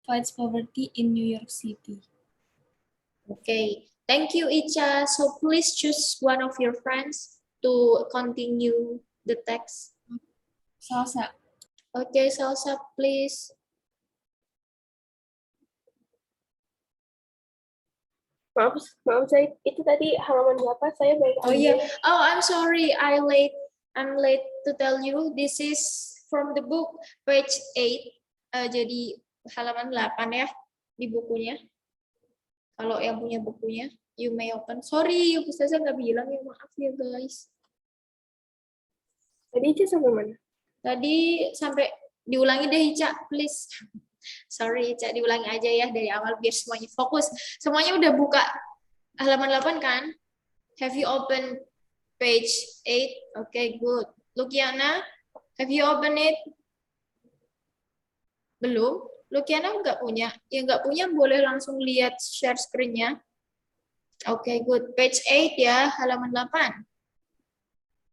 fights poverty in New York City. Okay, thank you, Icha. So please choose one of your friends to continue the text. Salsa. Okay, Salsa, please. Maaf saya itu tadi halaman berapa? Saya baik. Oh yeah. Oh, I'm sorry. I'm late to tell you. This is from the book page 8. Jadi halaman 8 ya di bukunya. Kalau yang punya bukunya, you may open. Sorry, Ustazah nggak bilang ya, maaf ya guys. Tadi Ica sampai mana? Tadi sampai diulangi deh Ica, please. Sorry Ica, diulangi aja ya dari awal biar semuanya fokus. Semuanya udah buka halaman 8 kan? Have you opened page 8? Okay, good. Lukiana, have you opened it? Belum? Lukiana nggak punya? Ya nggak punya boleh langsung lihat share screen-nya. Okay, good. Page 8 ya, halaman 8.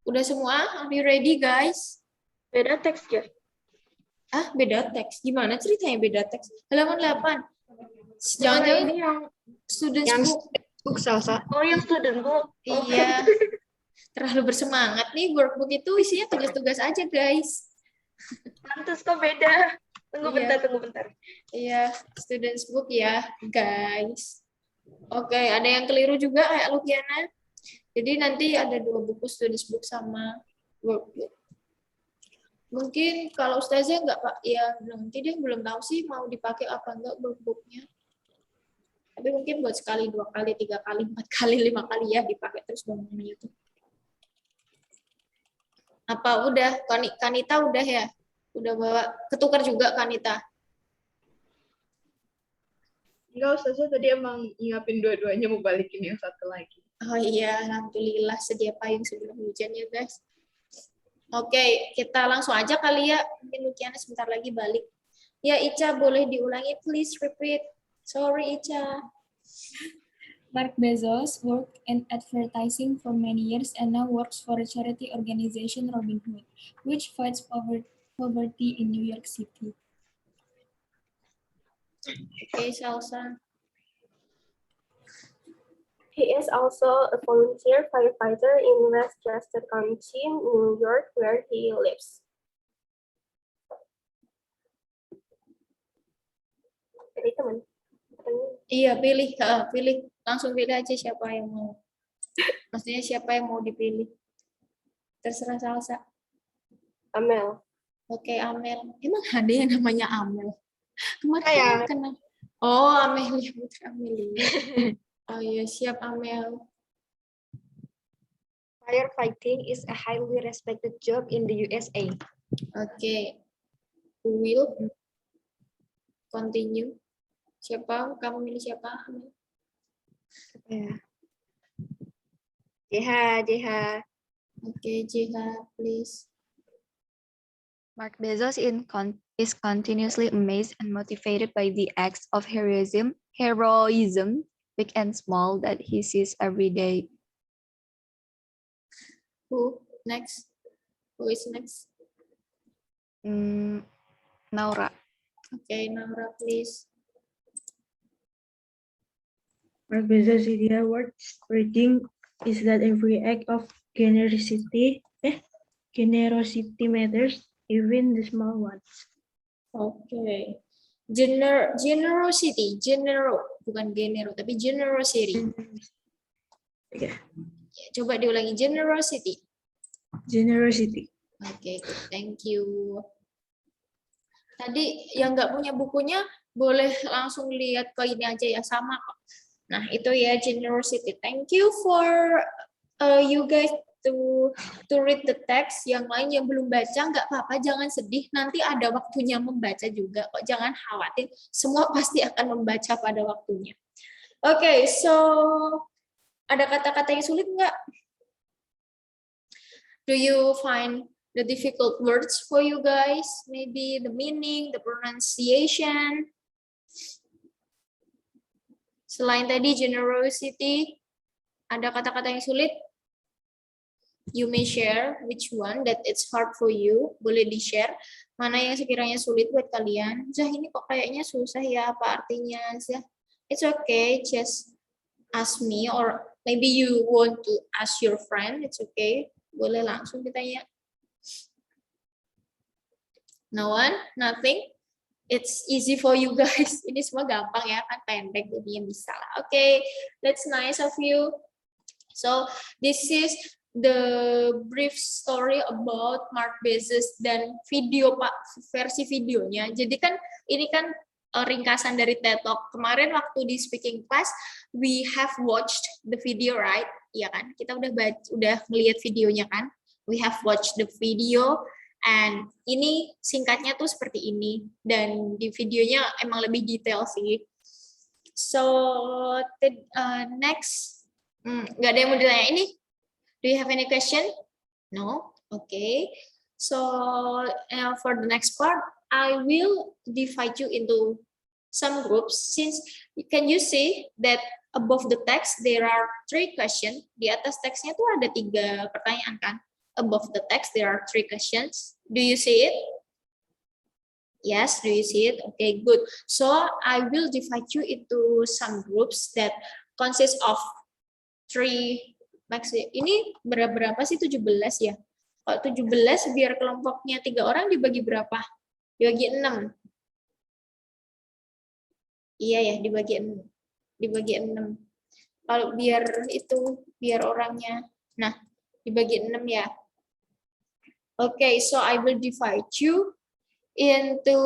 Udah semua? Are you ready guys? Beda teks ya? Ah, beda teks. Gimana ceritanya beda teks? Halaman 8. Jangan Jangan-jangan ini yang students book. Salsa. oh yang student book. Oh. Iya. Terlalu bersemangat nih, workbook itu isinya tugas-tugas aja, guys. Pantes kok beda. Tunggu bentar. Iya, students book ya, guys. Oke, ada yang keliru juga kayak Lukiana. Jadi nanti ada 2 buku students book sama workbook. Mungkin kalau Ustazah nggak Pak, ya nanti dia belum tahu sih mau dipakai apa enggak workbooknya. Tapi mungkin buat sekali, 2 kali, 3 kali, 4 kali, 5 kali ya dipakai terus bangunnya itu. Apa udah? Kanita udah ya? Udah bawa, ketukar juga Kanita? Enggak, Ustazah tadi emang nyiapin dua-duanya mau balikin yang satu lagi. Oh iya, alhamdulillah sedia payung sebelum hujan ya guys. Oke, kita langsung aja kali ya. Mungkin Lukiana sebentar lagi balik. Ya Ica, boleh diulangi please repeat. Sorry Ica. Mark Bezos worked in advertising for many years and now works for a charity organization Robin Hood, which fights poverty in New York City. Oke, Salsa. He is also a volunteer firefighter in Westchester County, New York, where he lives. Jadi teman. Iya, pilih. Langsung pilih aja siapa yang mau. Maksudnya siapa yang mau dipilih. Terserah Salsa. Amel. Oke, Amel. Emang ada yang namanya Amel? Kemarin Saya. kenal. Oh, Amelia, Putri Amelia. Oh iya, siap Amel. Firefighting is a highly respected job in the USA. Oke. Who will continue? Siapa? Kamu milih siapa? Amel? JH. Oke, JH, please. Mark Bezos is continuously amazed and motivated by the acts of heroism, big and small, that he sees every day. Who next? Who is next? Naura. Okay, Naura, please. Mark Bezos' idea worth spreading is that every act of generosity matters, even the small ones. Okay. Bukan genero, tapi generosity. Okay. Coba diulangi, generosity. Generosity. Oke, thank you. Tadi yang nggak punya bukunya boleh langsung lihat ke ini aja ya, sama kok. Nah, itu ya generosity. Thank you for you guys to read the text. Yang lain yang belum baca nggak apa-apa, jangan sedih. Nanti ada waktunya membaca juga kok. Jangan khawatir, semua pasti akan membaca pada waktunya. Oke, so ada kata-kata yang sulit nggak? Do you find the difficult words for you guys? Maybe the meaning, the pronunciation. Selain tadi generosity, ada kata-kata yang sulit? You may share which one that it's hard for you. Boleh di-share. Mana yang sekiranya sulit buat kalian? Zah, ini kok kayaknya susah ya, apa artinya? Zah, it's okay, just ask me, or maybe you want to ask your friend, it's okay. Boleh langsung ditanya. No one? Nothing? It's easy for you guys. Ini semua gampang ya, kan pendek, jadinya bisa lah. Okay, that's nice of you. So, this is the brief story about Mark Bezos dan video Pak, versi videonya. Jadi kan ini kan ringkasan dari TED Talk. Kemarin waktu di speaking class we have watched the video, right? Iya kan? Kita udah ngelihat videonya kan? We have watched the video and ini singkatnya tuh seperti ini dan di videonya emang lebih detail sih. So next nggak ada yang mau ditanya ini? Do you have any question? No? Okay. So for the next part, I will divide you into some groups. Since can you see that above the text there are 3 questions. Di atas teksnya tuh ada 3 pertanyaan kan? Above the text there are 3 questions. Do you see it? Yes, do you see it? Okay, good. So I will divide you into some groups that consist of 3. Max, ini berapa sih 17 ya? Kalau 17 biar kelompoknya 3 orang dibagi berapa? Dibagi 6. Iya ya, dibagi 6. Dibagi 6. Kalau biar orangnya. Nah, dibagi 6 ya. Okay, so I will divide you into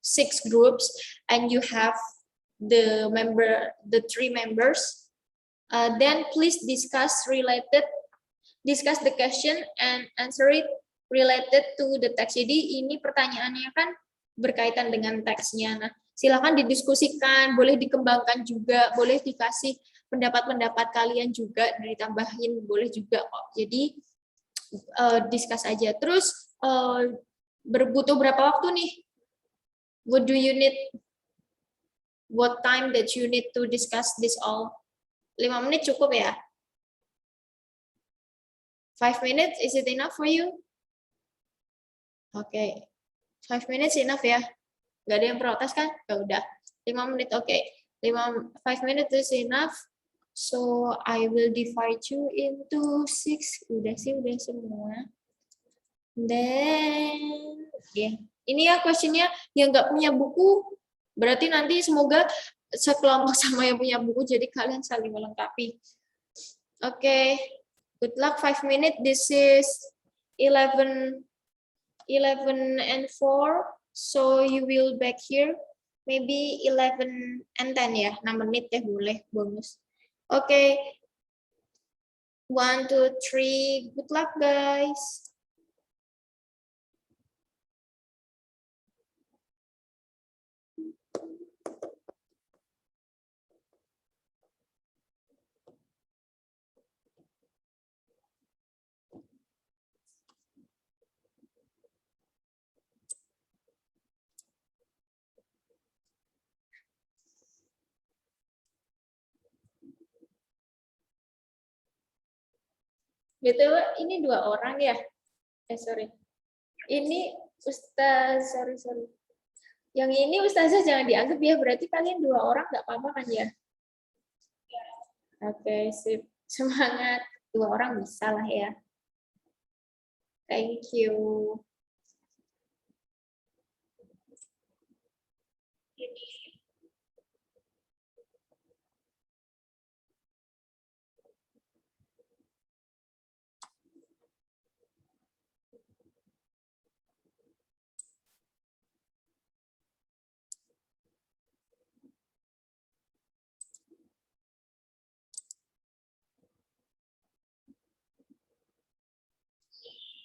6 groups and you have the 3 members. Then please discuss the question and answer it related to the text. Jadi ini pertanyaannya kan berkaitan dengan teksnya. Nah, silakan didiskusikan, boleh dikembangkan juga, boleh dikasih pendapat-pendapat kalian juga, ditambahin boleh juga kok. Jadi discuss aja. Terus butuh berapa waktu nih? What do you need? What time that you need to discuss this all? 5 menit cukup ya? 5 minutes, is it enough for you? Okay. 5 minutes enough ya? Gak ada yang protes kan? Ya udah. 5 menit, oke. Okay. 5 minutes is enough. So, I will divide you into 6. Udah sih, udah semua. Then, yeah. Ini ya questionnya yang nggak punya buku, berarti nanti semoga sekelompok sama yang punya buku, jadi kalian saling melengkapi. Okay, good luck. 5 minutes. This is 11 and 4. So you will back here. Maybe 11 and 10 ya. 6 menit ya boleh bonus. Okay. 1, 2, 3. Good luck guys. Betul, ini 2 orang ya? Sorry. Ini Ustaz, sorry. Yang ini Ustazah jangan dianggap ya, berarti kalian 2 orang nggak apa-apa kan ya? Oke, sip. Semangat. 2 orang bisa lah ya. Thank you.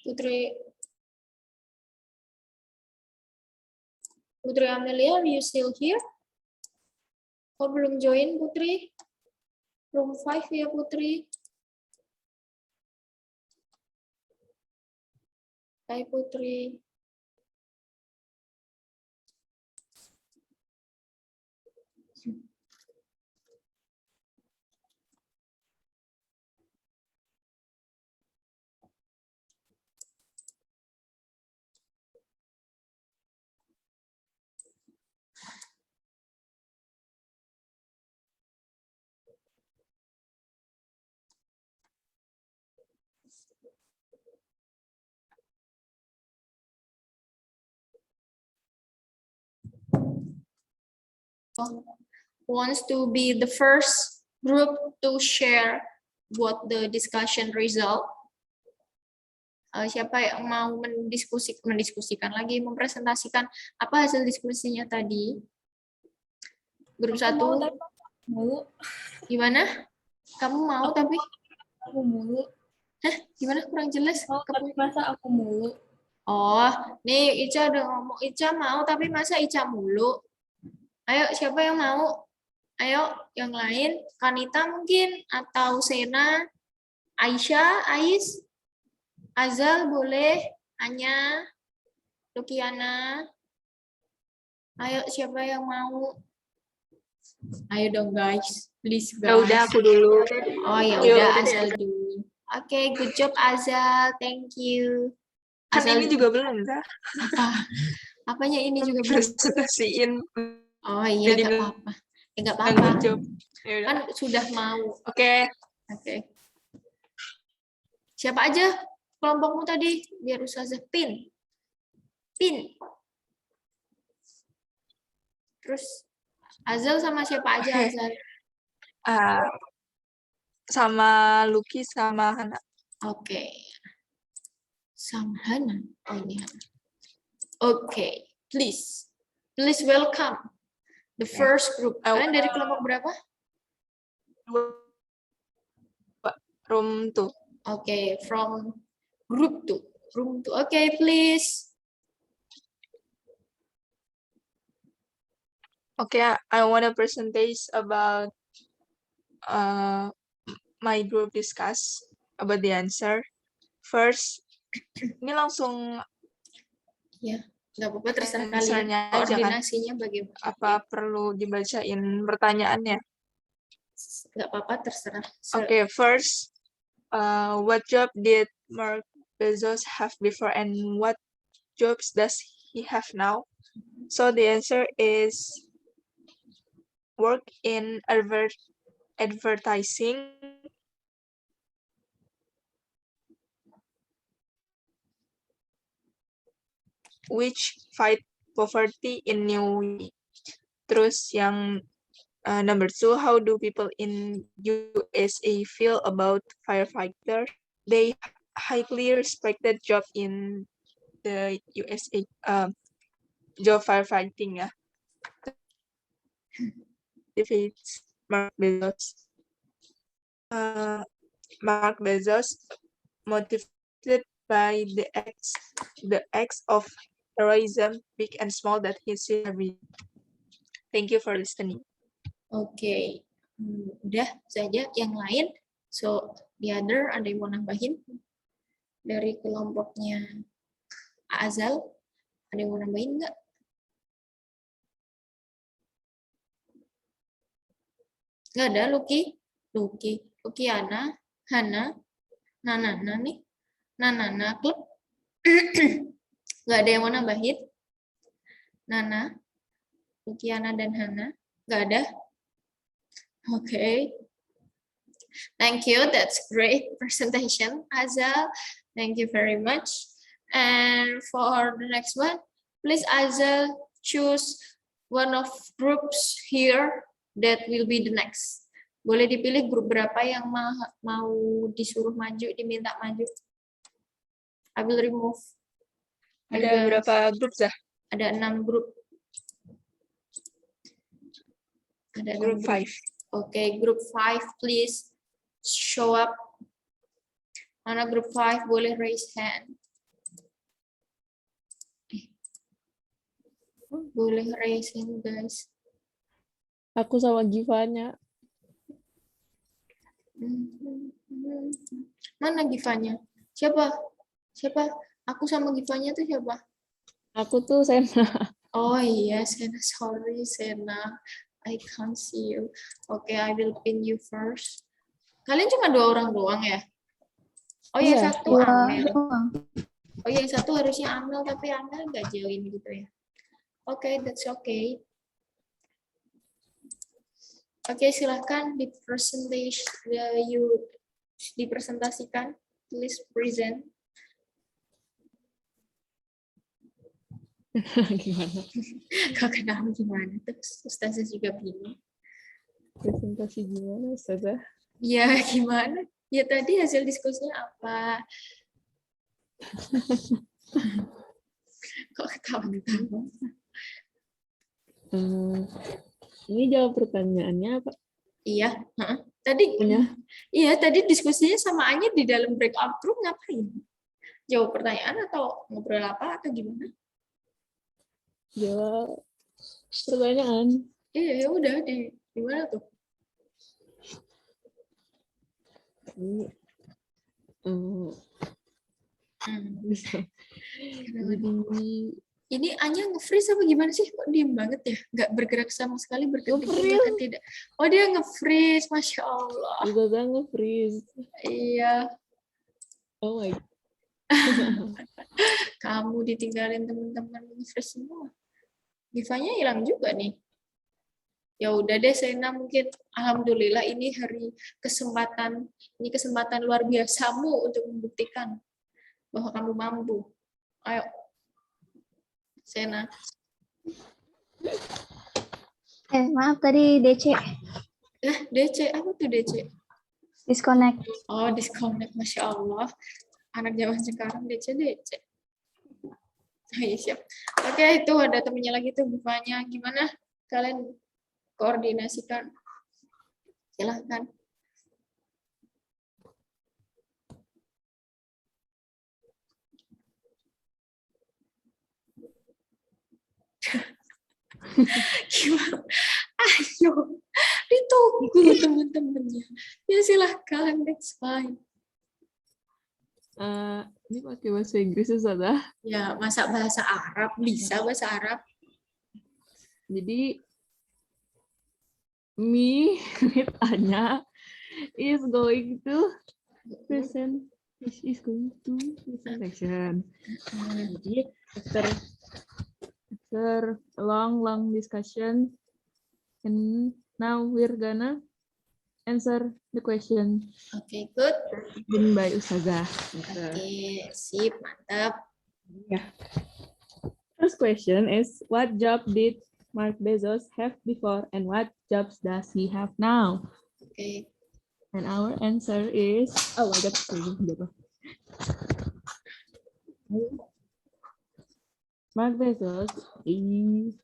Putri Amelia, are you still here? Kok belum join Putri? Room 5 ya Putri. Hai Putri. wants to be the first group to share what the discussion result? Siapa yang mau mendiskusikan lagi, mempresentasikan apa hasil diskusinya tadi? Grup Aku mau 1, tapi mulu. gimana? Kamu mau tapi? Aku mulu. Gimana, kurang jelas? Mau tapi masa aku mulu. Oh, nih Ica udah ngomong, Ica mau tapi masa Ica mulu? Ayo, siapa yang mau? Ayo, yang lain. Kanita mungkin, atau Sena, Aisyah, Ais, Azal boleh, Anya, Lukiana. Ayo, siapa yang mau? Ayo dong guys, please guys. Ya udah aku dulu. Oh ya Yuk. udah, Azal dulu. Oke, good job Azal, thank you. Kan Azal, ini juga belum, Zah. apanya ini juga belum? Presentasiin. Oh iya, Jadi nggak apa-apa. Ya, nggak Tanggung apa-apa. jawab. Ya udah. Kan sudah mau. Oke. Oke. Siapa aja kelompokmu tadi? Biar Ustazah pin. Pin. Terus Azal sama siapa aja, Oke. Azal? Sama Lucky sama Hana. Oke. Sama Hana. Oh, ini Hana. Oke. Please welcome the first group. Kalian dari kelompok berapa? Room 2. Oke, from group 2. Room 2. Oke, please. Okay, I want a presentation about my group discuss about the answer. First, ini langsung Ya, nggak apa-apa, terserah kalian. answernya aja kan? Koordinasinya bagaimana? Apa perlu dibacain pertanyaannya? Nggak apa-apa, terserah. Okay, first, what job did Mark Bezos have before and what jobs does he have now? So the answer is work in advertising, which fight poverty in New York. Terus yang number 2, how do people in USA feel about firefighters? They highly respected job in the USA, job firefighting ya. Defeats Mark Bezos. Mark Bezos motivated by the acts of heroism, big and small, that he sees every day. Thank you for listening. Oke. Udah saja. Yang lain, so the other, ada yang mau nambahin dari kelompoknya Azal? Ada yang mau nambahin nggak? Nggak ada, Lukiana, Hana, Nanana nih, Nanana klub. Nggak ada yang mau nambahin? Nana, Lukiana dan Hana, nggak ada? Okay. Thank you. That's great presentation, Azal. Thank you very much. And for the next one, please Azal choose one of groups here that will be the next. Boleh dipilih grup berapa yang mau disuruh maju, diminta maju. I will remove. Ada berapa grup, Zah? Ada 6 grup. Ada Group 5. Okay, group 5, please show up. Mana group 5 boleh raise hand. Boleh raise hand, guys. Aku sama Givanya. Mana Givanya? Siapa? Aku sama Givanya tuh siapa? Aku tuh Sena. Oh iya, Sena. Sorry, Sena. I can't see you. Okay, I will pin you first. Kalian cuma 2 orang doang ya? Oh ya, Iya. satu Amel. Oh ya, satu harusnya Amel, tapi Amel nggak join gitu ya. Okay, that's okay. Oke, silahkan dipresentasikan. Please present. Gimana? Kau kenal gimana? Terus Ustazah juga bingung. Presentasi gimana, Ustazah? Ya gimana? Ya tadi hasil diskusinya apa? Kok ketawa-ketawa? Ini jawab pertanyaannya apa? Iya, heeh. Tadi Punya? iya tadi diskusinya samaannya di dalam breakout room ngapain? Jawab pertanyaan atau ngobrol apa atau gimana? Jawab pertanyaan. Iya ya udah di mana tuh? Ini, bisa. Jadi Ini Anya nge-freeze apa gimana sih? Kok diem banget ya? Nggak bergerak sama sekali, berkedip Nge-freeze. bahkan tidak. Oh dia nge-freeze, Masya Allah. Ustazah nge-freeze. Iya, Oh my. kamu ditinggalin teman-teman nge-freeze semua. Givanya hilang juga nih. Ya udah deh Sena, mungkin alhamdulillah ini kesempatan luar biasamu untuk membuktikan bahwa kamu mampu. Ayo Sena. Maaf tadi DC DC, apa tuh DC? disconnect. Oh, disconnect, Masya Allah. Anak zaman sekarang DC. Oh, iya, siap. Oke, itu ada temennya lagi tuh bukanya. Gimana? Kalian koordinasikan. Silahkan. Gimana? Ayo, ditunggu teman-temannya. Ya silahkan, that's fine. Ini pakai bahasa Inggris, Ustazah. Ya, masa bahasa Arab? Bisa bahasa Arab? Jadi me with Anya is going to present. Is going to presentation. Jadi after a long discussion, and now we're gonna answer the question Oke, good. given by Ustazah. Oke, sip, mantap. First question is, what job did Mark Bezos have before and what jobs does he have now? Oke. And our answer is, oh my god, Mark Bezos is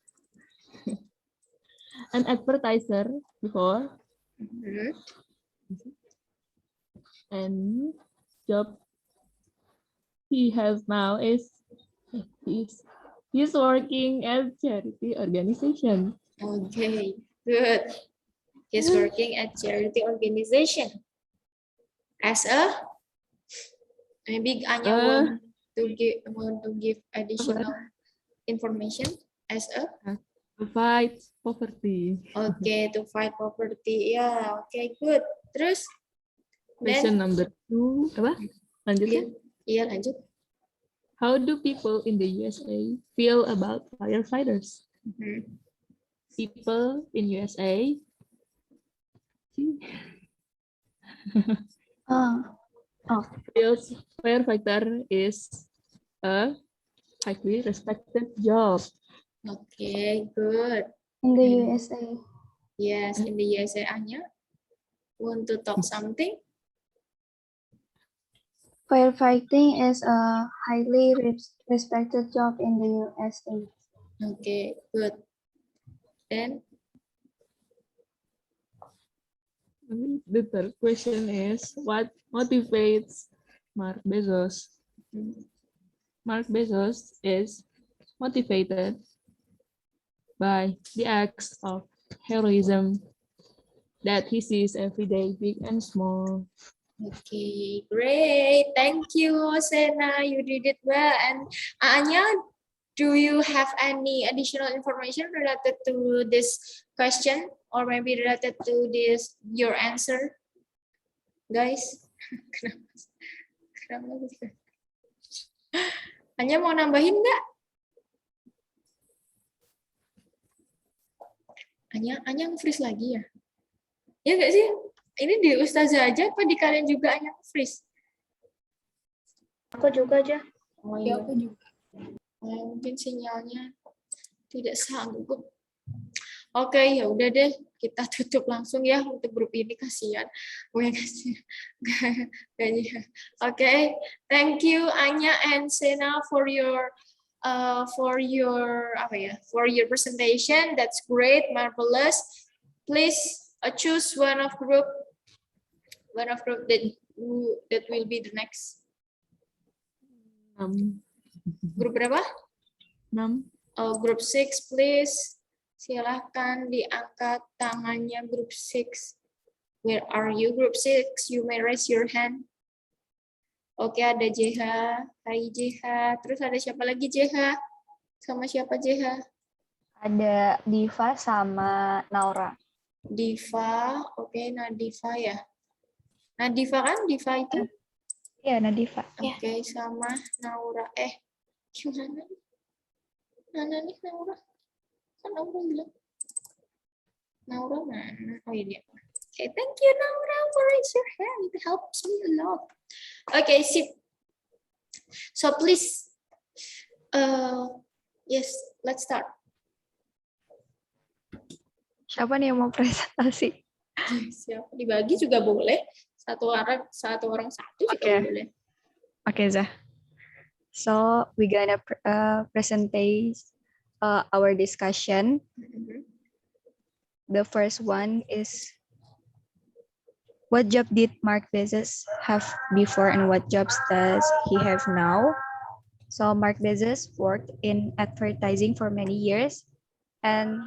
an advertiser before, and job he has now is he's working at charity organization. Okay, good. He's working at charity organization. As a, maybe Anya want to give additional information as a. To fight poverty. Okay, to fight poverty. Yeah, okay, good. Terus, Question then, number 2, apa? Lanjut ya? Iya, lanjut. How do people in the USA feel about firefighters? People in USA feels firefighter is a highly respected job. Okay, good. In the USA. Yes, in the USA, Anya. Want to talk something? Firefighting is a highly respected job in the USA. Okay, good. Then, The third question is, what motivates Mark Bezos? Mark Bezos is motivated by the acts of heroism that he sees every day, big and small. okay, great. Thank you, Sena. You did it well. And Anya, do you have any additional information related to this question or maybe related to this your answer, guys? Kenapa? Anya mau nambahin nggak? Anya nge-freeze lagi ya? Ya nggak sih? Ini di Ustazah aja apa di kalian juga Anya nge-freeze? Aku juga aja. Oh Ya, iya. aku juga. Mungkin sinyalnya tidak sanggup. Oke, ya udah deh, kita tutup langsung ya untuk grup ini, kasihan. Oke, thank you Anya and Sena for your presentation. That's great, marvelous. Please choose one of group that will be the next. Grup berapa? 6. Group 6, please. Silahkan diangkat tangannya group 6. Where are you, group 6? You may raise your hand. Oke, ada JH. Hai JH. Terus ada siapa lagi JH? Sama siapa JH? Ada Diva sama Naura. Diva. Oke, Nadiva ya. Nadiva kan? Diva itu? Iya, Nadiva. Oke, sama Naura. Gimana? Mana nih Naura? Kan Naura bilang. Naura mana? Oh ini. Okay, thank you Naura for raise your hand. It helps me a lot. Okay, sip. So please, yes, let's start. Siapa nih yang mau presentasi? Siapa? Dibagi juga boleh. Satu orang satu juga Okay. boleh. Okay, Zah. So we gonna present our discussion. The first one is, what job did Mark Bezos have before and what jobs does he have now? So Mark Bezos worked in advertising for many years, and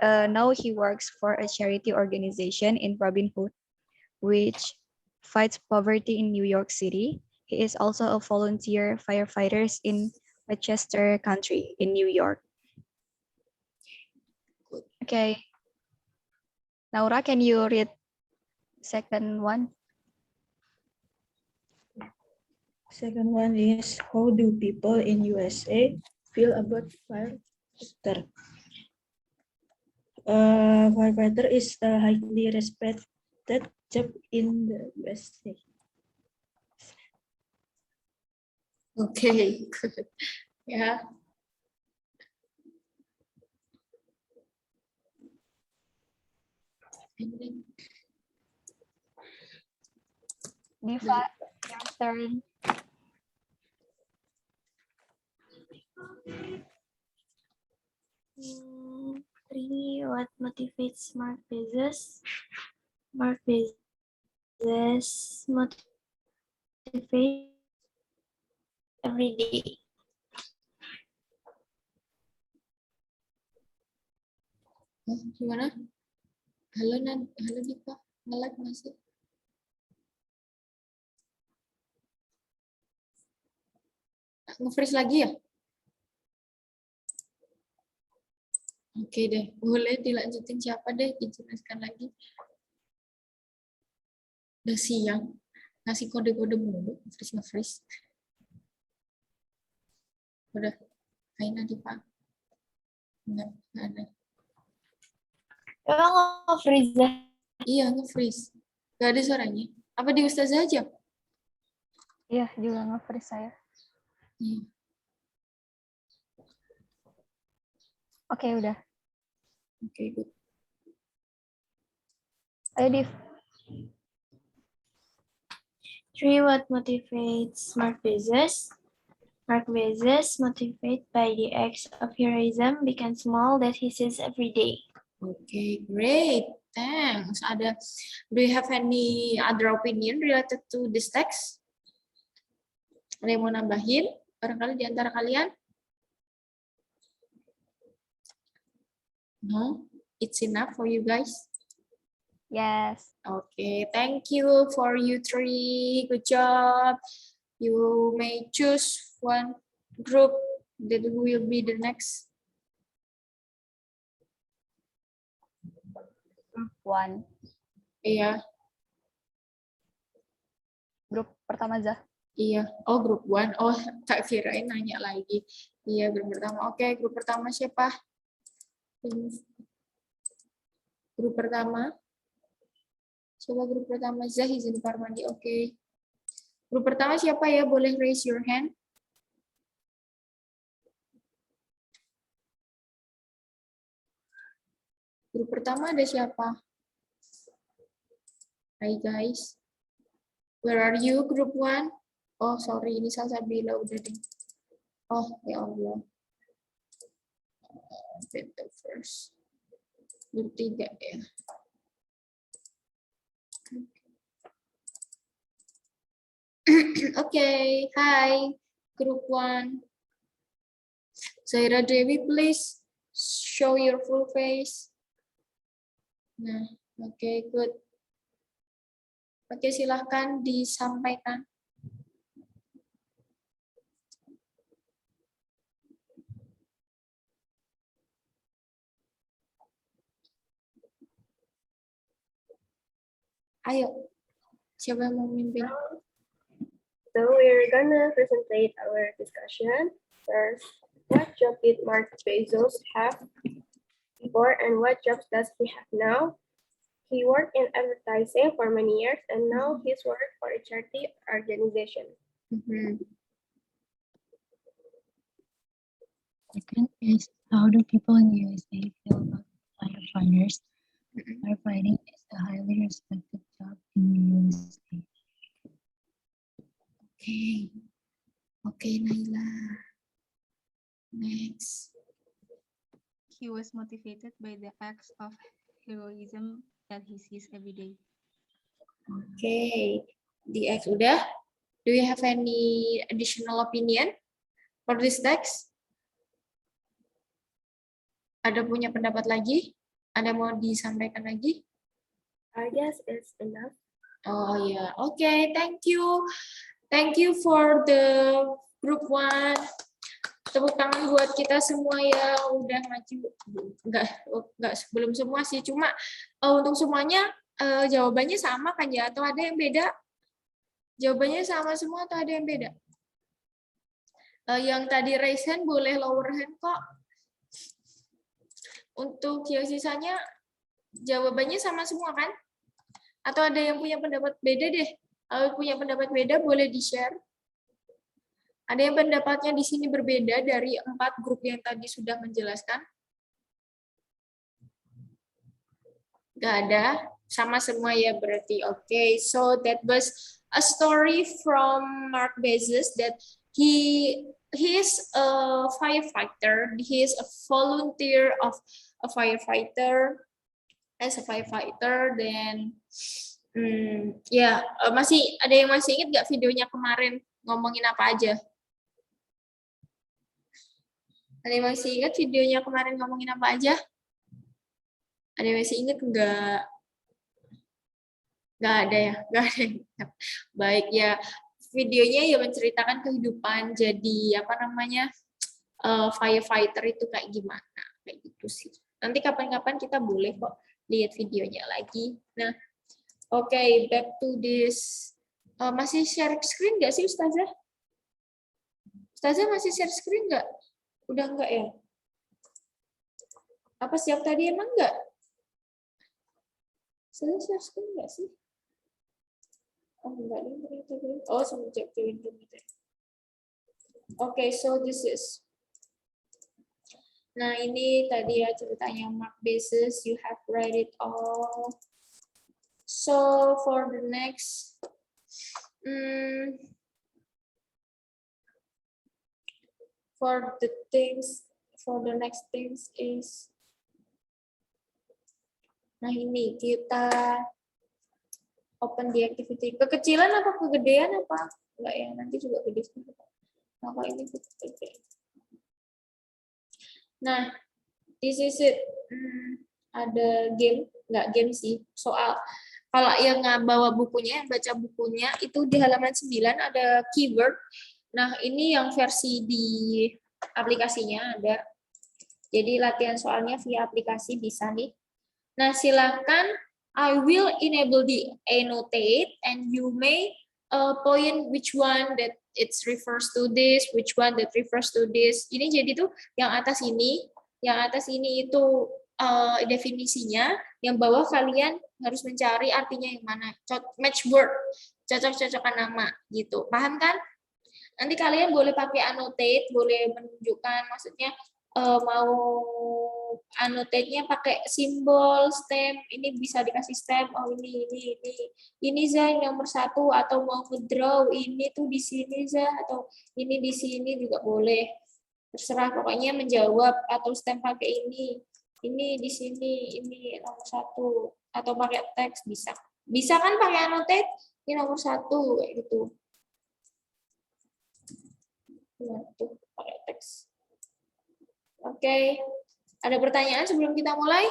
now he works for a charity organization in Robin Hood, which fights poverty in New York City. He is also a volunteer firefighter in Westchester County in New York. Okay. Naura, can you read second one? Second one is, how do people in USA feel about firefighter? Firefighter is a highly respected job in the USA. Okay, good. Yeah. Diva, your turn. What motivates Mark Bezos? Mark Bezos motivates every day. Gimana? Halo Diva, nge-lag masih? Nge-freeze lagi ya? Oke deh, boleh dilanjutin siapa deh, dijelaskan lagi. Udah siang, ngasih kode-kode mulu, nge-freeze. Udah, hai Nadifa. Enggak ada. Emang nge-freeze? Iya, nge-freeze. Gak ada suaranya. Apa di Ustazah aja? Iya, juga nge-freeze saya. Iya. Oke, udah. Oke, good. Ayo, Div. 3. What motivates Mark Bezos? Mark Bezos, motivated by the acts of heroism, become small that he sees every day. Okay, great. Thanks. Do you have any other opinion related to this text? Ada yang mau nambahin? Barangkali di antara kalian? No? It's enough for you guys? Yes. Okay, thank you for you three. Good job. You may choose one group that will be the next. Group 1. Iya, Grup pertama, Zah. iya. Oh, grup 1. Oh, tak kirain nanya lagi. Iya, grup pertama. Oke, grup pertama siapa? Grup pertama. Coba grup pertama Zah izin Parmandi. Oke. Grup pertama siapa ya? Boleh raise your hand. Grup pertama ada siapa? Hai guys. Where are you, group 1? Oh, sorry, ini Salsabila udah deh. Oh, ya Allah. Better first. Grup 3 ya. Okay, hi, group 1. Zaira Dewi, please show your full face. Nah, okay, good. Oke, silahkan disampaikan. Ayo, siapa yang mau memimpin? So we're gonna present our discussion. First, what job did Mark Bezos have before and what jobs does he have now? He worked in advertising for many years and now he's worked for a charity organization. Second is, how do people in the USA feel about firefighters? Firefighting is a highly respected job in the USA. Okay, Naila. Next. He was motivated by the acts of heroism that he sees every day. Okay, the X udah. Do you have any additional opinion for this text? Ada punya pendapat lagi? Ada mau disampaikan lagi? I guess it's enough. Oh yeah, okay, thank you. Thank you for the group 1. Tepuk tangan buat kita semua yang udah maju. Enggak belum semua sih, cuma untuk semuanya jawabannya sama kan ya, atau ada yang beda? Jawabannya sama semua atau ada yang beda? Yang tadi raise hand boleh lower hand kok. Untuk yang sisanya jawabannya sama semua kan? Atau ada yang punya pendapat beda deh? Kalau punya pendapat beda boleh di-share. Ada yang pendapatnya di sini berbeda dari 4 grup yang tadi sudah menjelaskan? Nggak ada, sama semua ya berarti. Okay, so that was a story from Mark Bezos that he is a firefighter. He is a volunteer of a firefighter. As a firefighter, then masih ada yang masih ingat nggak videonya kemarin ngomongin apa aja? Ada yang masih ingat videonya kemarin ngomongin apa aja? Ada yang masih ingat nggak? Nggak ada ya? Nggak ada yang ingat. Baik ya, videonya ya menceritakan kehidupan jadi firefighter itu kayak gimana, kayak gitu sih. Nanti kapan-kapan kita boleh kok lihat videonya lagi. Nah, okay, back to this. Masih share screen nggak sih Ustazah? Ustazah masih share screen nggak? Udah enggak ya? Apa siap tadi emang enggak? Saya share screen enggak sih? Oh enggak nih ternyata. Oh semenjak join room itu. Okay, so this is. Nah ini tadi ya ceritanya Mark Bezos. You have read it all. So for the next. For the next things is, nah ini kita open the activity. Kekecilan apa kegedean apa? Enggak ya, nanti juga gede. Nah, kalau ini gede. Nah, this is it. Ada game, enggak game sih, soal. Kalau yang bawa bukunya, yang baca bukunya, itu di halaman 9 ada keyword. Nah, ini yang versi di aplikasinya ada. Jadi latihan soalnya via aplikasi bisa nih. Nah, silakan I will enable the annotate and you may point which one that it refers to this, which one that refers to this. Ini jadi tuh yang atas ini itu definisinya, yang bawah kalian harus mencari artinya yang mana. Match word, cocok-cocokan nama gitu. Paham kan? Nanti kalian boleh pakai annotate, boleh menunjukkan maksudnya mau annotate-nya pakai simbol, stem, ini bisa dikasih stem, oh ini Zah nomor 1, atau mau ngedraw ini tuh di sini Zah, atau ini di sini juga boleh, terserah pokoknya menjawab, atau stem pakai ini di sini, ini nomor 1, atau pakai teks bisa kan pakai annotate, ini nomor 1 kayak gitu. Nah, tuh pakai teks. Oke. Ada pertanyaan sebelum kita mulai?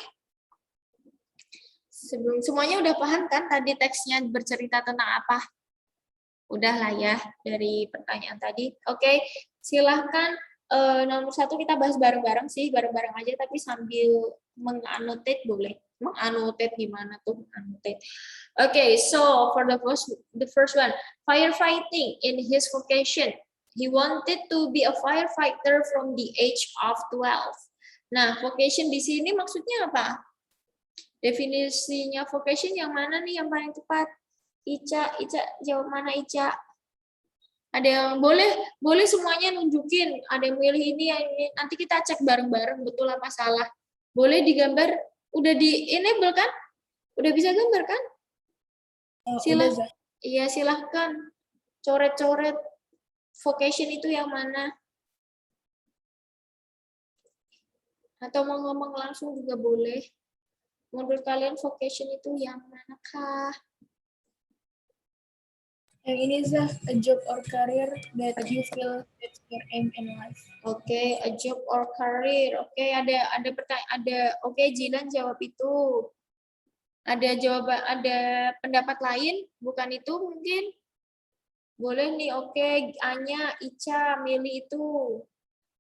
Semuanya udah paham kan tadi teksnya bercerita tentang apa? Udah lah ya dari pertanyaan tadi. Oke, silahkan nomor 1 kita bahas bareng-bareng sih, bareng-bareng aja tapi sambil mengannotate boleh. Mengannotate gimana tuh annotate? Oke, so for the first one, firefighting in his vocation. He wanted to be a firefighter from the age of 12. Nah, vocation di sini maksudnya apa? Definisinya vocation yang mana nih yang paling tepat? Ica, jawab mana Ica? Ada yang boleh semuanya nunjukin. Ada yang milih ini, yang ini. Nanti kita cek bareng-bareng betul apa salah. Boleh digambar, udah di-enable kan? Udah bisa gambar kan? Silahkan. Iya, silahkan. Coret-coret. Vocation itu yang mana? Atau mau ngomong langsung juga boleh. Menurut kalian vocation itu yang manakah? Yang ini Zah, a job or career that you feel that's your aim in life. Oke, a job or career. Oke, ada pertanyaan, oke, Jilan jawab itu. Ada jawaban, ada pendapat lain? Bukan itu mungkin? Boleh nih, oke. Anya, Ica milih itu.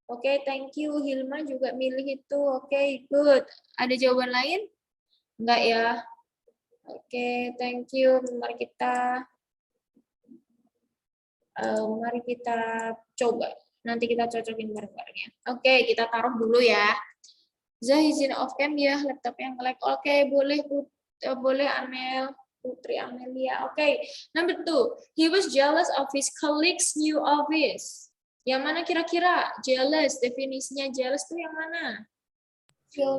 Oke, thank you. Hilma juga milih itu. Oke, good. Ada jawaban lain? Enggak ya? Oke, thank you. Mari kita coba. Nanti kita cocokin bareng-bareng ya. Oke, kita taruh dulu ya. Zah izin off cam ya, laptop yang nge-lag. Oke, boleh Amel. Putri Amelia. Oke, number 2. He was jealous of his colleagues' new office. Yang mana kira-kira? Jealous. Definisinya jealous itu yang mana?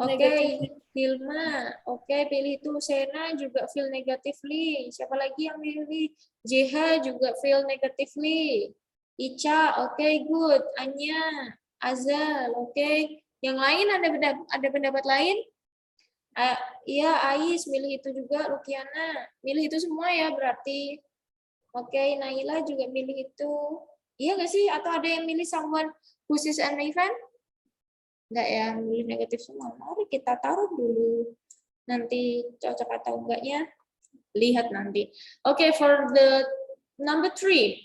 Oke, Hilma. Oke, pilih itu. Sena juga feel negatively. Siapa lagi yang pilih? JH juga feel negatively. Ica, oke, good. Anya, Azal, oke. Yang lain ada pendapat lain? Iya, Ais milih itu juga, Lukiana milih itu semua ya berarti. Oke, Naila juga milih itu. Iya nggak sih? Atau ada yang milih someone who is an event? Nggak ya, milih negatif semua. Mari kita taruh dulu. Nanti cocok atau enggaknya, lihat nanti. Oke, for the number 3.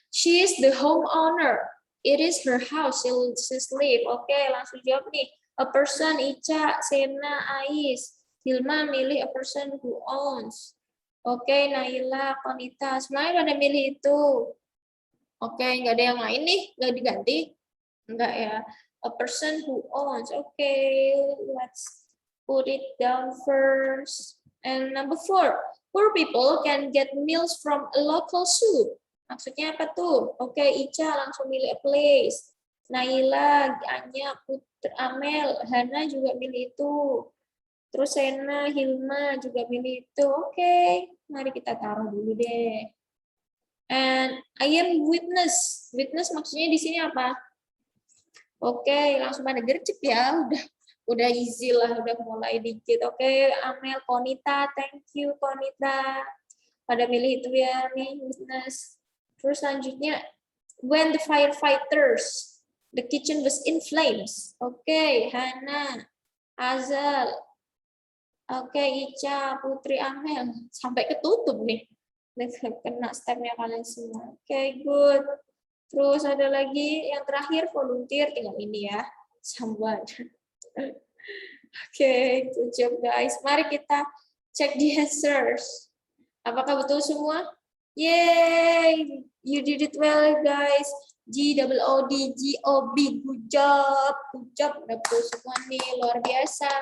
She is the homeowner. It is her house. She's live. Oke, langsung jawab nih. A person, Ica, Sena, Ais. Hilma milih a person who owns. Oke, Naila, Konita, semuanya pada milih itu. Oke, nggak ada yang lain nih, nggak diganti? Nggak ya. A person who owns. Oke, let's put it down first. And number 4, poor people can get meals from a local soup. Maksudnya apa tuh? Oke, Ica langsung milih a place. Naila, Anya, Putri, Amel, Hana juga milih itu. Terus Sena, Hilma juga milih itu. Oke, mari kita taruh dulu deh. And I am witness. Witness maksudnya di sini apa? Oke, langsung pada gercep ya. Udah easy lah, udah mulai dikit. Oke, Amel, Konita, thank you Konita. Pada milih itu ya nih, witness. Terus selanjutnya, when the firefighters, the kitchen was in flames. Oke, Hana, Azal. Oke, Ica, Putri, Amel. Sampai ketutup nih. Kena stepnya kalian semua. Oke, good. Terus ada lagi yang terakhir, volunteer. Tinggal ini ya. Someone. Oke, good job guys. Mari kita cek the answers. Apakah betul semua? Yay! You did it well guys. GOOD, good job. Udah betul semua nih, luar biasa.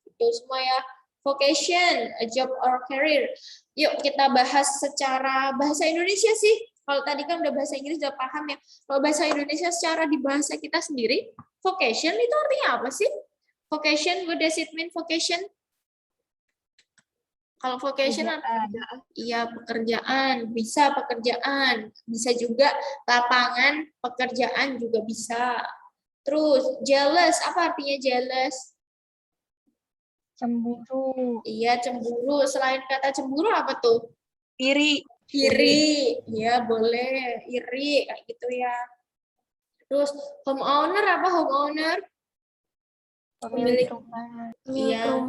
Betul semua ya. Vocation, a job or career. Yuk kita bahas secara bahasa Indonesia sih. Kalau tadi kan udah bahasa Inggris udah paham ya. Kalau bahasa Indonesia secara di bahasa kita sendiri, vocation itu artinya apa sih? Vocation, what does it mean vocation? Kalau vocation, iya pekerjaan, bisa pekerjaan, bisa juga lapangan pekerjaan juga bisa. Terus jealous, apa artinya jealous? Cemburu. Iya cemburu. Selain kata cemburu apa tuh? Iri. Iri, ya boleh. Iri kayak gitu ya. Terus homeowner apa homeowner? Pemilik rumah. Iya.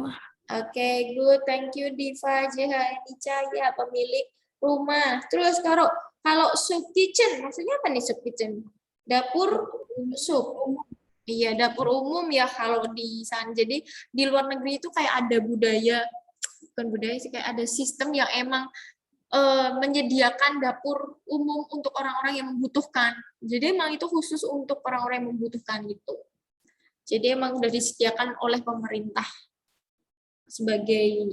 Oke, good. Thank you Diva, JH, Ica, ya pemilik rumah. Terus kalau soup kitchen, maksudnya apa nih soup kitchen? Dapur sup. Iya, dapur umum ya kalau di sana. Jadi di luar negeri itu kayak ada budaya, bukan budaya sih, kayak ada sistem yang emang menyediakan dapur umum untuk orang-orang yang membutuhkan. Jadi emang itu khusus untuk orang-orang yang membutuhkan gitu. Jadi emang udah disediakan oleh pemerintah sebagai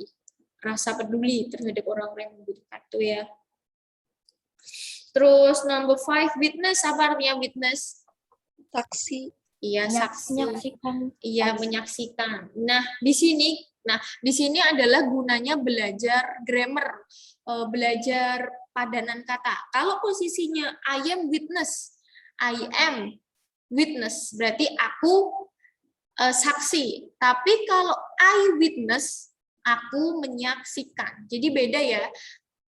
rasa peduli terhadap orang-orang yang membutuhkan itu ya. Terus number 5, witness, apa artinya witness? Saksi. Iya, saksi. Menyaksikan. Iya, menyaksikan. Nah, di sini adalah gunanya belajar grammar, belajar padanan kata. Kalau posisinya I am witness, berarti aku saksi. Tapi kalau I witness, aku menyaksikan. Jadi beda ya.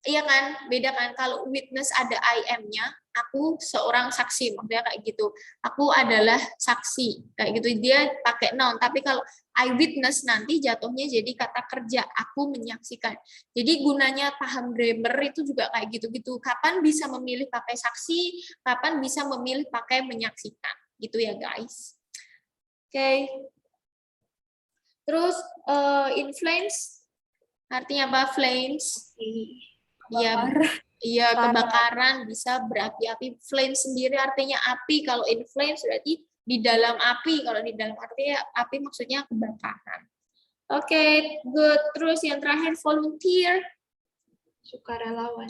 Iya kan? Beda kan? Kalau witness ada I am-nya, aku seorang saksi. Maksudnya kayak gitu. Aku adalah saksi. Kayak gitu. Dia pakai noun. Tapi kalau I witness nanti jatuhnya jadi kata kerja. Aku menyaksikan. Jadi gunanya paham grammar itu juga kayak gitu-gitu. Kapan bisa memilih pakai saksi, kapan bisa memilih pakai menyaksikan. Gitu ya guys. Oke. Terus inflames artinya apa? Flames. Iya, kebakaran bisa berapi-api. Flame sendiri artinya api. Kalau in flames berarti di dalam api. Kalau di dalam artinya api maksudnya kebakaran. Oke, good. Terus yang terakhir volunteer. Sukarelawan.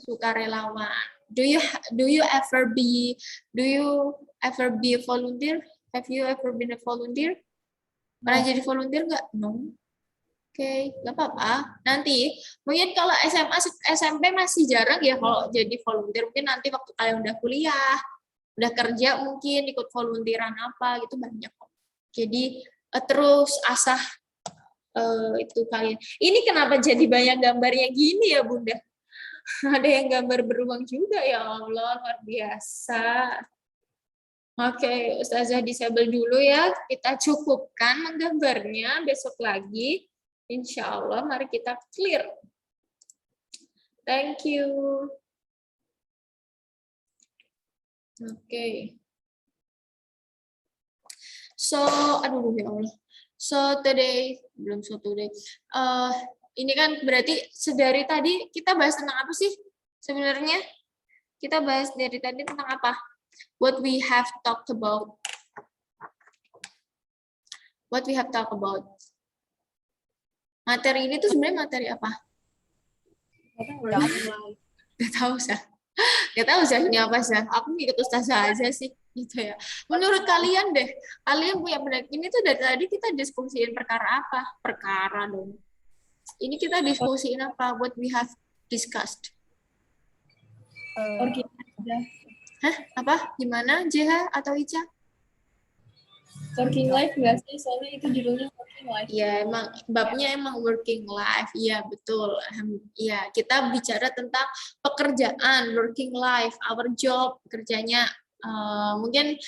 Sukarelawan. Do you ever be a volunteer? Have you ever been a volunteer? Pernah jadi volunteer nggak? No. Oke, nggak apa-apa. Nanti, mungkin kalau SMA, SMP masih jarang ya kalau jadi volunteer. Mungkin nanti waktu kalian udah kuliah, udah kerja mungkin ikut volunteeran apa gitu banyak kok. Jadi terus asah itu kalian. Ini kenapa jadi banyak gambarnya gini ya Bunda? Ada yang gambar beruang juga ya Allah, luar biasa. Oke, Ustazah disable dulu ya. Kita cukupkan menggambarnya, besok lagi. Insya Allah, mari kita clear. Thank you. Oke. So, aduh ya Allah. So today, belum so today. Ini kan berarti sedari tadi kita bahas tentang apa sih? Sebenarnya kita bahas dari tadi tentang apa? What we have talked about. What we have talked about. Materi ini tuh sebenarnya materi apa? Gak tahu sih. Gak tahu sih ini apa sih. Aku ngikut Ustazah aja sih gitu ya. Menurut kalian deh, kalian punya pendapat ini tuh dari tadi kita diskusiin perkara apa? Perkara dong. Ini kita diskusiin apa? What we have discussed. Hah? Apa? Gimana? JH atau Ica? Working life nggak sih? Soalnya itu judulnya working life. Ya, emang babnya emang working life. Iya, betul. Iya, kita bicara tentang pekerjaan, working life, our job, kerjanya. Mungkin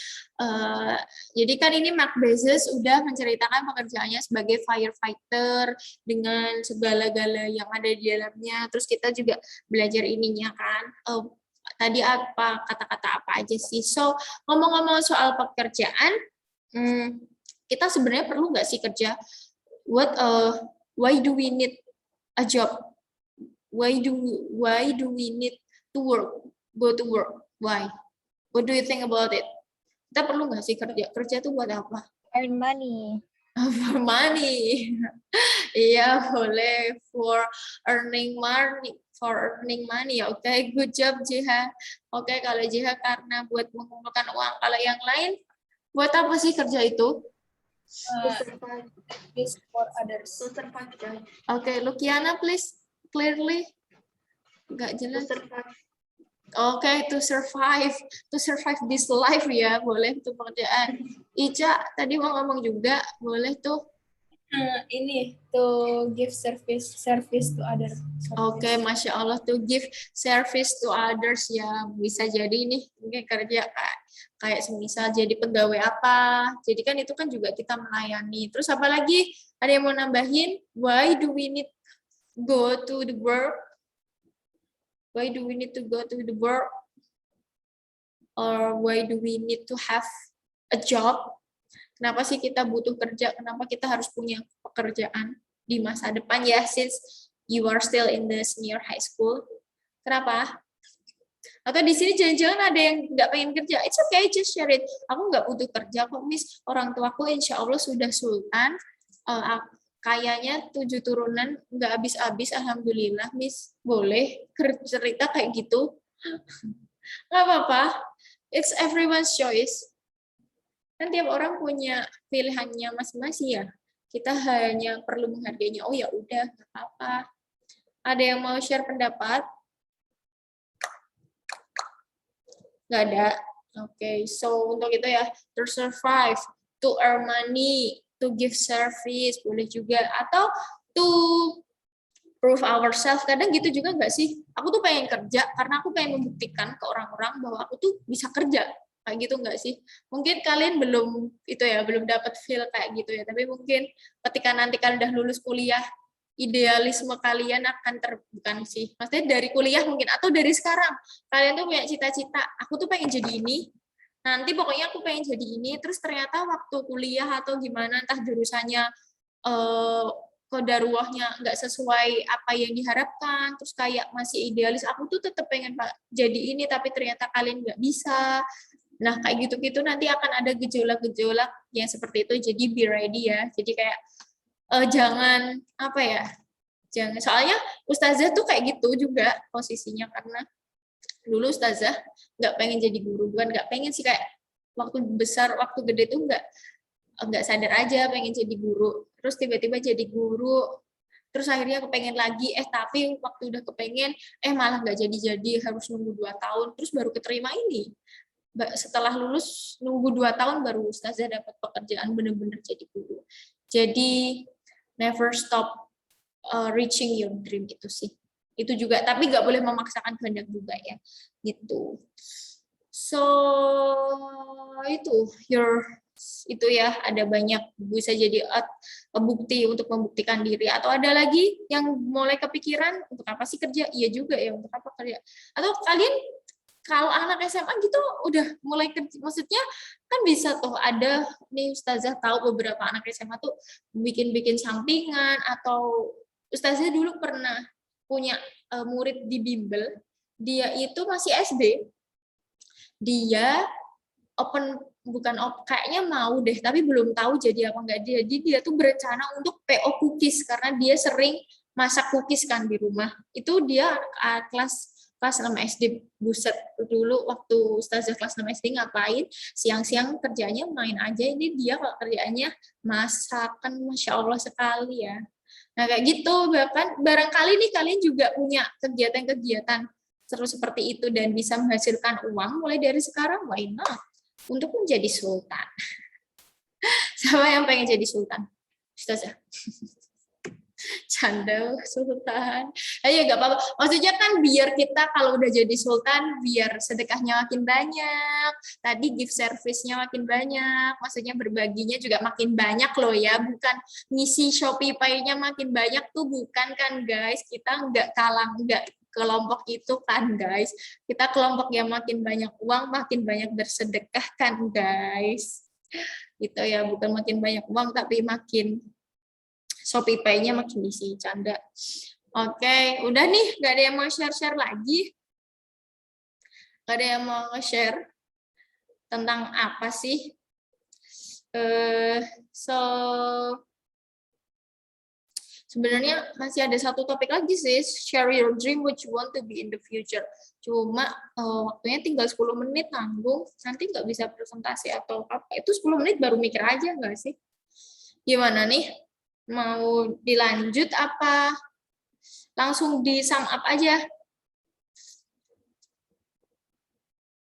jadi kan ini Mark Bezos udah menceritakan pekerjaannya sebagai firefighter dengan segala-gala yang ada di dalamnya. Terus kita juga belajar ininya kan. Tadi apa kata-kata apa aja sih? So, ngomong-ngomong soal pekerjaan, kita sebenarnya perlu nggak sih kerja? Why do we need a job? Why do we need to work? Go to work? Why? What do you think about it? Kita perlu nggak sih kerja? Kerja tuh buat apa? Earn money. For money. Iya, boleh. For earning money. for earning money. Oke, good job Jiha. Oke, kalau Jiha karena buat mengumpulkan uang. Kalau yang lain, buat apa sih kerja itu? Is for others. To survive, Judge. Oke, Lukiana please, clearly. Nggak jelas. Oke, to survive this life ya, boleh tuh pekerjaan. Ica tadi mau ngomong juga, boleh tuh. Ini to give service to others. Oke, Masya Allah, to give service to others ya, bisa jadi nih mungkin kerja kayak semisal jadi pegawai apa, jadi kan itu kan juga kita melayani. Terus apa lagi? Ada yang mau nambahin? Why do we need go to the work? Why do we need to go to the work? Or why do we need to have a job? Kenapa sih kita butuh kerja? Kenapa kita harus punya pekerjaan di masa depan ya, since you are still in the senior high school? Kenapa? Atau di sini jangan-jangan ada yang nggak pengen kerja? It's okay, just share it. Aku nggak butuh kerja kok, Miss. Orang tuaku insya Allah sudah sultan. Kayaknya 7 turunan nggak habis-habis, alhamdulillah, Miss. Boleh cerita kayak gitu? Nggak apa-apa. It's everyone's choice. Kan tiap orang punya pilihannya masing-masing ya. Kita hanya perlu menghargainya. Oh ya udah, nggak apa-apa. Ada yang mau share pendapat? Nggak ada. Oke, so untuk itu ya, to survive, to earn money, to give service, boleh juga. Atau to prove ourselves. Kadang gitu juga nggak sih? Aku tuh pengen kerja karena aku pengen membuktikan ke orang-orang bahwa aku tuh bisa kerja. Kayak gitu nggak sih? Mungkin kalian belum itu ya, belum dapat feel kayak gitu ya. Tapi mungkin ketika nanti kalian udah lulus kuliah, idealisme kalian akan bukan sih. Maksudnya dari kuliah mungkin atau dari sekarang kalian tuh punya cita-cita. Aku tuh pengen jadi ini. Nanti pokoknya aku pengen jadi ini. Terus ternyata waktu kuliah atau gimana, entah jurusannya kodaruahnya nggak sesuai apa yang diharapkan. Terus kayak masih idealis. Aku tuh tetap pengen jadi ini, tapi ternyata kalian nggak bisa. Nah, kayak gitu-gitu nanti akan ada gejolak-gejolak yang seperti itu. Jadi be ready ya. Jadi kayak jangan apa ya? Jangan, soalnya ustazah tuh kayak gitu juga posisinya, karena dulu ustazah nggak pengen jadi guru, bukan nggak pengen sih, kayak waktu besar, waktu gede tuh nggak sadar aja pengen jadi guru. Terus tiba-tiba jadi guru. Terus akhirnya kepengen lagi, tapi waktu udah kepengen, malah nggak jadi-jadi, harus nunggu 2 tahun, terus baru keterima ini. Setelah lulus nunggu 2 tahun baru ustazah dapat pekerjaan benar-benar jadi guru. Jadi never stop reaching your dream itu sih. Itu juga, tapi nggak boleh memaksakan kehendak juga ya. Gitu. So itu ya, ada banyak bisa jadi bukti untuk membuktikan diri. Atau ada lagi yang mulai kepikiran, untuk apa sih kerja? Iya juga ya, untuk apa kerja? Atau kalian kalau anak SMA gitu udah mulai kerja, maksudnya kan bisa tuh ada nih, ustazah tahu beberapa anak SMA tuh bikin sampingan, atau ustazah dulu pernah punya murid di bimbel, dia itu masih SD, dia kayaknya mau deh, tapi belum tahu jadi apa enggak. Jadi dia tuh berencana untuk PO cookies karena dia sering masak cookies kan di rumah. Itu dia kelas 6 SD, buset, dulu waktu ustazah kelas 6 SD ngapain, siang-siang kerjanya main aja, ini dia kalau kerjaannya masakan, Masya Allah sekali ya. Nah kayak gitu, bahkan barangkali nih kalian juga punya kegiatan-kegiatan seru seperti itu dan bisa menghasilkan uang mulai dari sekarang, why not? Untuk menjadi sultan. Siapa yang pengen jadi sultan? Ustazah. Canda sultan. Ayo nggak apa-apa. Maksudnya kan biar kita kalau udah jadi sultan, biar sedekahnya makin banyak. Tadi gift service-nya makin banyak. Maksudnya berbaginya juga makin banyak loh ya. Bukan ngisi Shopee Pay-nya makin banyak tuh, bukan kan guys. Kita nggak kelompok itu kan guys. Kita kelompok yang makin banyak uang, makin banyak bersedekah kan guys. Gitu ya, bukan makin banyak uang tapi makin Shopee Pay-nya makin isi, canda. Oke, udah nih, nggak ada yang mau share-share lagi? Nggak ada yang mau share tentang apa sih? So Sebenarnya masih ada satu topik lagi sih, share your dream what you want to be in the future. Cuma waktunya tinggal 10 menit nanggung, nanti nggak bisa presentasi atau apa. Itu 10 menit baru mikir aja nggak sih? Gimana nih? Mau dilanjut apa? Langsung di sum up aja.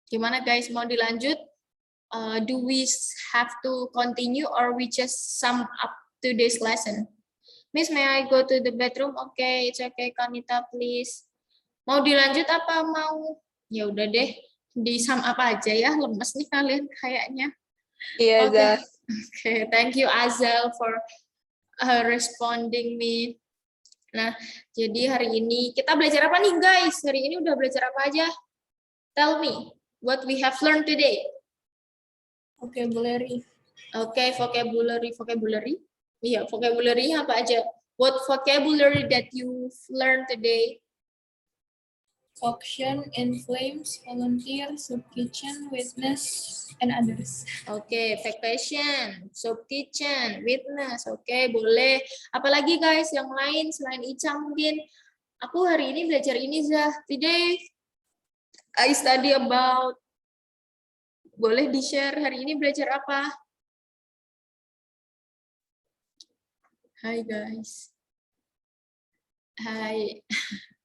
Gimana guys, mau dilanjut? Do we have to continue or we just sum up today's lesson? Miss, may I go to the bathroom? Okay, it's okay, Kanita, please. Mau dilanjut apa mau? Ya udah deh, di sum up aja ya. Lemes nih kalian kayaknya. Iya, Oke, Zah. okay. Thank you Azel for responding me. Nah, jadi hari ini kita belajar apa nih guys? Hari ini udah belajar apa aja? Tell me what we have learned today. Vocabulary. Okay, vocabulary. Iya, vocabulary apa aja? What vocabulary that you've learned today? Auction, in flames, volunteer, soup kitchen, witness, and others. Oke, vacation, soup kitchen, witness. Oke, boleh. Apalagi guys yang lain selain Ica mungkin? Aku hari ini belajar ini Zah. Today I study about. Boleh di-share hari ini belajar apa? Hi guys. Hi.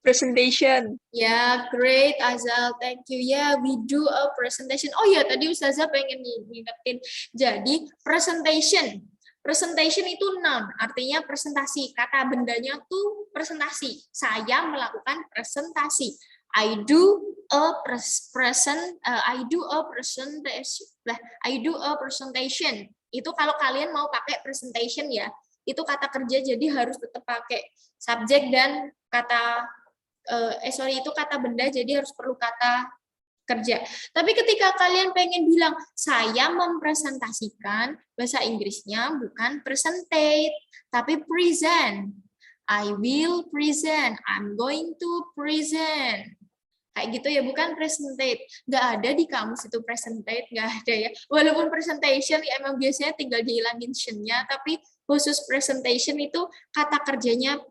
Presentation. Ya, great Azal, thank you. Ya, we do a presentation. Oh ya, tadi Ustazah pengen ngingetin. Jadi, presentation. Presentation itu noun, artinya presentasi. Kata bendanya tuh presentasi. Saya melakukan presentasi. I do a presentation. Itu kalau kalian mau pakai presentation ya. Itu kata kerja, jadi harus tetap pakai subjek dan kata itu kata benda, jadi harus perlu kata kerja. Tapi ketika kalian pengen bilang saya mempresentasikan, bahasa Inggrisnya bukan presentate tapi present. I will present, I'm going to present. Kayak gitu ya, bukan presentate. Nggak ada di kamus itu presentate, nggak ada ya. Walaupun presentation ya emang biasanya tinggal dihilangin nya, tapi khusus presentation itu kata kerjanya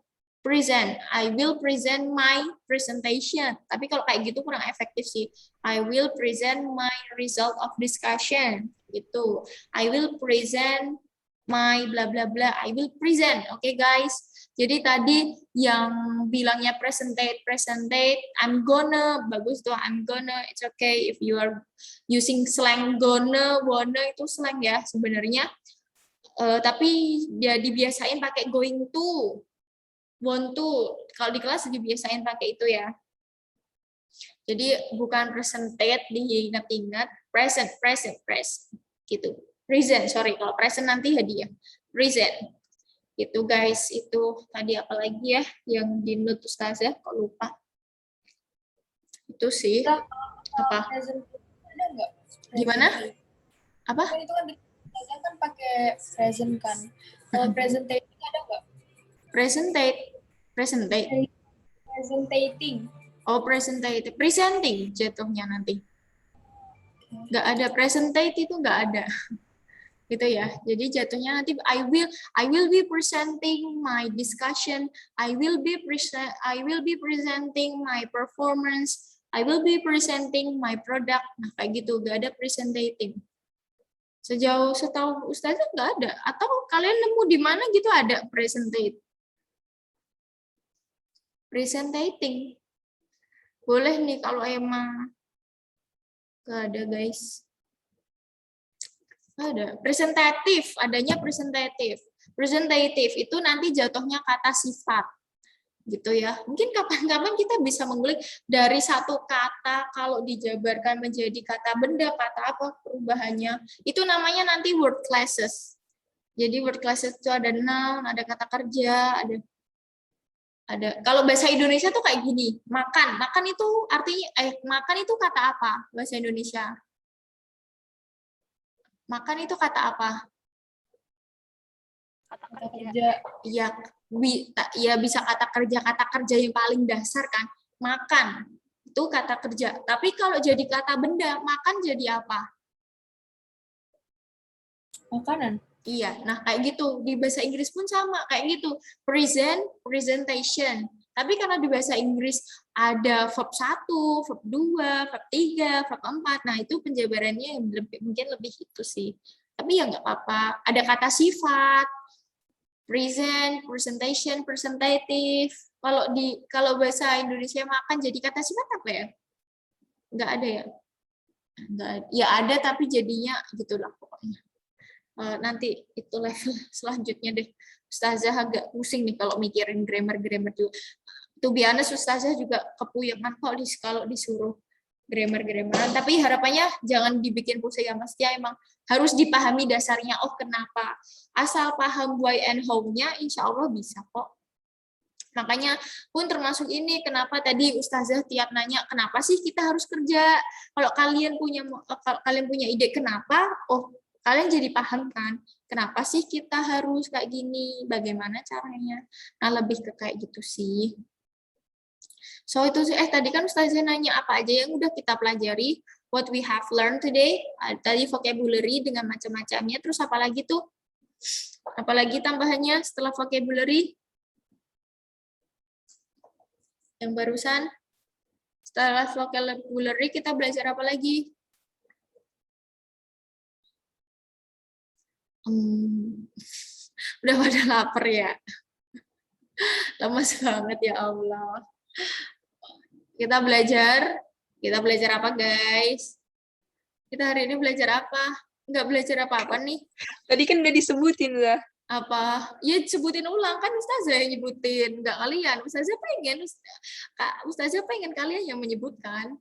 present. I will present my presentation. Tapi kalau kayak gitu kurang efektif sih. I will present my result of discussion. Gitu. I will present my bla bla bla. I will present. Oke, guys. Jadi tadi yang bilangnya presentate, I'm gonna, bagus tuh, I'm gonna, it's okay if you are using slang gonna, wanna itu slang ya sebenarnya. Tapi dia dibiasain pakai going to, want to. Kalau di kelas dibiasain pakai itu ya. Jadi bukan presentate, diingat-ingat, present gitu. Present, sorry, kalau present nanti hadiah. Present. Itu guys, itu tadi apa lagi ya yang di note Ustazah, kok lupa. Itu sih. Apa? Ada nggak? Gimana? Apa? Kan itu kan Ustazah kan pakai present kan. Kalau presentating ada nggak? Presentating. Oh, presenting jatuhnya nanti. Nggak ada, presentate itu nggak ada. Gitu ya. Jadi jatuhnya nanti I will be presenting my discussion, I will be presenting my performance, I will be presenting my product. Nah, kayak gitu, gak ada presenting. Setahu Ustazah nggak ada. Atau kalian nemu di mana gitu ada presenting. Boleh nih kalau emang nggak ada guys. Ada presentatif, adanya presentatif itu nanti jatuhnya kata sifat gitu ya. Mungkin kapan-kapan kita bisa mengulik dari satu kata kalau dijabarkan menjadi kata benda, kata apa perubahannya, itu namanya nanti word classes. Jadi word classes itu ada noun, ada kata kerja, ada kalau bahasa Indonesia tuh kayak gini, makan itu artinya makan itu kata apa bahasa Indonesia? Makan itu kata apa? Kata kerja. Iya, ya bisa kata kerja yang paling dasar kan. Makan itu kata kerja. Tapi kalau jadi kata benda, makan jadi apa? Makanan. Iya, nah kayak gitu. Di bahasa Inggris pun sama, kayak gitu. Presentation. Tapi karena di bahasa Inggris ada verb 1, verb 2, verb 3, verb 4. Nah, itu penjabarannya mungkin lebih itu sih. Tapi ya nggak apa-apa. Ada kata sifat, present, presentation, presentative. Kalau bahasa Indonesia makan jadi kata sifat apa ya? Nggak ada ya? Nggak ada. Ya ada tapi jadinya gitulah pokoknya. Nanti itu level selanjutnya deh. Ustazah agak pusing nih kalau mikirin grammar juga. To be honest, Ustazah juga kepuyangan kok kalau disuruh grammar-grammaran. Tapi harapannya jangan dibikin pusing ya, Mas. Ya emang harus dipahami dasarnya. Oh, kenapa? Asal paham why and how-nya, insya Allah bisa kok. Makanya pun termasuk ini, kenapa tadi Ustazah tiap nanya, kenapa sih kita harus kerja? Kalau kalian punya ide kenapa, oh kalian jadi paham kan, kenapa sih kita harus kayak gini, bagaimana caranya. Nah, lebih ke kayak gitu sih. So itu sih, tadi kan Ustazah nanya apa aja yang udah kita pelajari, what we have learned today. Tadi vocabulary dengan macam-macamnya, terus apa lagi tuh? Apalagi tambahannya setelah vocabulary? Yang barusan, setelah vocabulary kita belajar apa lagi? Udah pada lapar ya? Lemes banget ya Allah. Kita belajar apa guys? Kita hari ini belajar apa? Nggak belajar apa-apa nih. Tadi kan udah disebutin lah. Apa? Ya sebutin ulang kan Ustazah yang nyebutin, nggak kalian. Ustazah pengen kalian yang menyebutkan.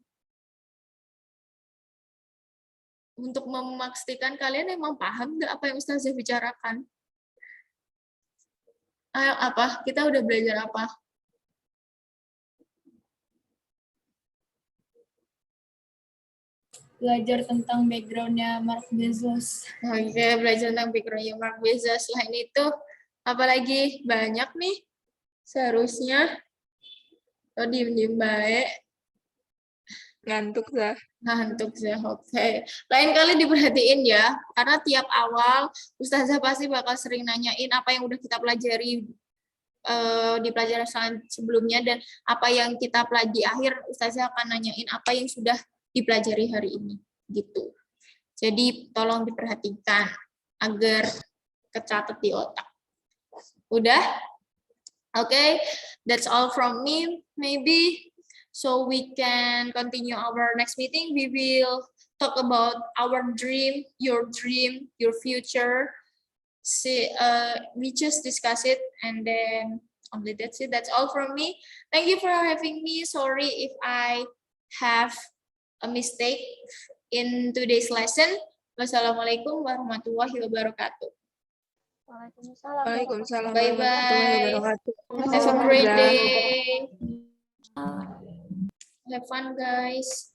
Untuk memastikan kalian emang paham nggak apa yang Ustazah bicarakan. Ayo apa? Kita udah belajar apa? Belajar tentang backgroundnya Mark Bezos. Oke, belajar tentang backgroundnya Mark Bezos. Selain itu, apalagi banyak nih seharusnya. Oh, diem-diem baik. Ngantuk lah. Ngantuk sih, oke. Lain kali diperhatiin ya, karena tiap awal Ustazah pasti bakal sering nanyain apa yang udah kita pelajari di pelajaran sebelumnya, dan apa yang kita pelajari di akhir, Ustazah akan nanyain apa yang sudah dipelajari hari ini, gitu. Jadi tolong diperhatikan agar kecatat di otak. Udah? Okay, that's all from me, maybe. So we can continue our next meeting. We will talk about our dream, your future. See, we just discuss it, and then only that's it. That's all from me. Thank you for having me. Sorry if I have a mistake in today's lesson. Wassalamualaikum warahmatullahi wabarakatuh. Waalaikumsalam Bye warahmatullahi bye. wabarakatuh. Have a great day. Have fun, guys.